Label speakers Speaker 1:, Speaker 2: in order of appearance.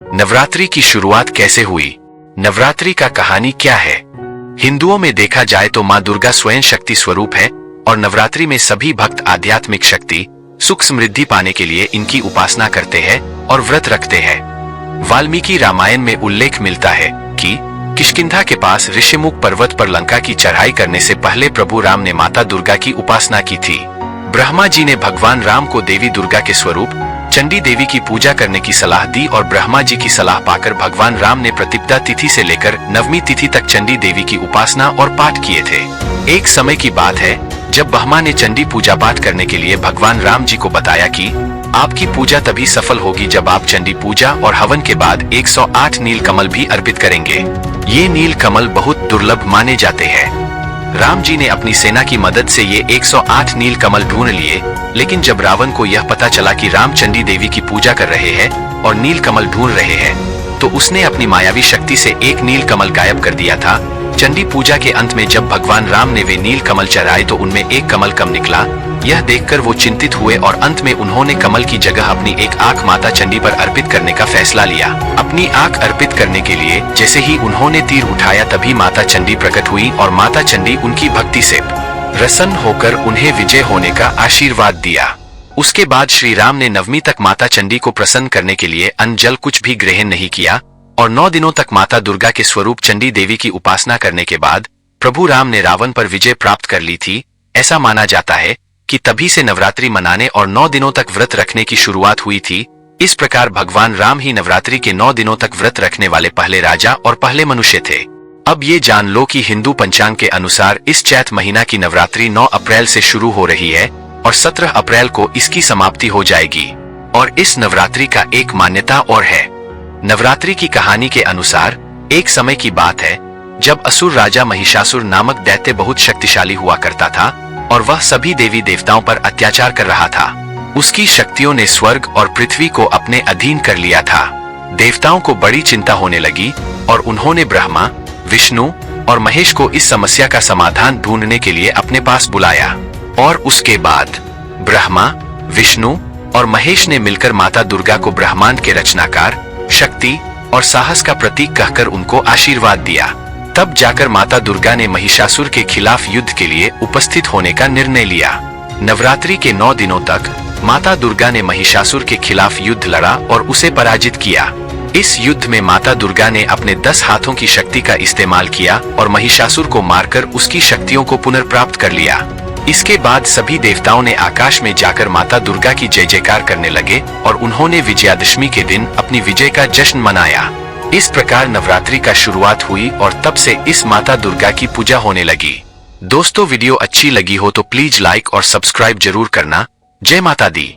Speaker 1: नवरात्रि की शुरुआत कैसे हुई? नवरात्रि का कहानी क्या है? हिंदुओं में देखा जाए तो माँ दुर्गा स्वयं शक्ति स्वरूप है और नवरात्रि में सभी भक्त आध्यात्मिक शक्ति, सुख समृद्धि पाने के लिए इनकी उपासना करते हैं और व्रत रखते हैं। वाल्मीकि रामायण में उल्लेख मिलता है कि किष्किंधा के पास ऋषिमुख पर्वत पर लंका की चढ़ाई करने से पहले प्रभु राम ने माता दुर्गा की उपासना की थी। ब्रह्मा जी ने भगवान राम को देवी दुर्गा के स्वरूप चंडी देवी की पूजा करने की सलाह दी और ब्रह्मा जी की सलाह पाकर भगवान राम ने प्रतिपदा तिथि से लेकर नवमी तिथि तक चंडी देवी की उपासना और पाठ किए थे। एक समय की बात है जब ब्रह्मा ने चंडी पूजा पाठ करने के लिए भगवान राम जी को बताया कि आपकी पूजा तभी सफल होगी जब आप चंडी पूजा और हवन के बाद 108 नील कमल भी अर्पित करेंगे। ये नील कमल बहुत दुर्लभ माने जाते हैं। राम जी ने अपनी सेना की मदद से ये 108 नील कमल ढूंढ लिए, लेकिन जब रावण को यह पता चला कि राम चंडी देवी की पूजा कर रहे हैं और नील कमल ढूंढ रहे हैं, तो उसने अपनी मायावी शक्ति से एक नील कमल गायब कर दिया था। चंडी पूजा के अंत में जब भगवान राम ने वे नील कमल चढ़ाए तो उनमें एक कमल कम निकला। यह देखकर वो चिंतित हुए और अंत में उन्होंने कमल की जगह अपनी एक आंख माता चंडी पर अर्पित करने का फैसला लिया। अपनी आंख अर्पित करने के लिए जैसे ही उन्होंने तीर उठाया तभी माता चंडी प्रकट हुई और माता चंडी उनकी भक्ति से प्रसन्न होकर उन्हें विजय होने का आशीर्वाद दिया। उसके बाद श्री राम ने नवमी तक माता चंडी को प्रसन्न करने के लिए अन्न जल कुछ भी ग्रहण नहीं किया और 9 दिनों तक माता दुर्गा के स्वरूप चंडी देवी की उपासना करने के बाद प्रभु राम ने रावण पर विजय प्राप्त कर ली थी। ऐसा माना जाता है कि तभी से नवरात्रि मनाने और 9 दिनों तक व्रत रखने की शुरुआत हुई थी। इस प्रकार भगवान राम ही नवरात्रि के 9 दिनों तक व्रत रखने वाले पहले राजा और पहले मनुष्य थे। अब ये जान लो कि हिंदू पंचांग के अनुसार इस चैत महीना की नवरात्रि 9 अप्रैल से शुरू हो रही है और 17 अप्रैल को इसकी समाप्ति हो जाएगी। और इस नवरात्रि का एक मान्यता और है। नवरात्रि की कहानी के अनुसार एक समय की बात है जब असुर राजा महिषासुर नामक दैत्य बहुत शक्तिशाली हुआ करता था और वह सभी देवी देवताओं पर अत्याचार कर रहा था। उसकी शक्तियों ने स्वर्ग और पृथ्वी को अपने अधीन कर लिया था। देवताओं को बड़ी चिंता होने लगी और उन्होंने ब्रह्मा, विष्णु और महेश को इस समस्या का समाधान ढूंढने के लिए अपने पास बुलाया। और उसके बाद ब्रह्मा, विष्णु और महेश ने मिलकर माता दुर्गा को ब्रह्मांड के रचनाकार, शक्ति और साहस का प्रतीक कहकर उनको आशीर्वाद दिया। तब जाकर माता दुर्गा ने महिषासुर के खिलाफ युद्ध के लिए उपस्थित होने का निर्णय लिया। नवरात्रि के 9 दिनों तक माता दुर्गा ने महिषासुर के खिलाफ युद्ध लड़ा और उसे पराजित किया। इस युद्ध में माता दुर्गा ने अपने 10 हाथों की शक्ति का इस्तेमाल किया और महिषासुर को मारकर उसकी शक्तियों को पुनर्प्राप्त कर लिया। इसके बाद सभी देवताओं ने आकाश में जाकर माता दुर्गा की जय जयकार करने लगे और उन्होंने विजयादशमी के दिन अपनी विजय का जश्न मनाया। इस प्रकार नवरात्रि का शुरुआत हुई और तब से इस माता दुर्गा की पूजा होने लगी। दोस्तों, वीडियो अच्छी लगी हो तो प्लीज लाइक और सब्सक्राइब जरूर करना। जय माता दी।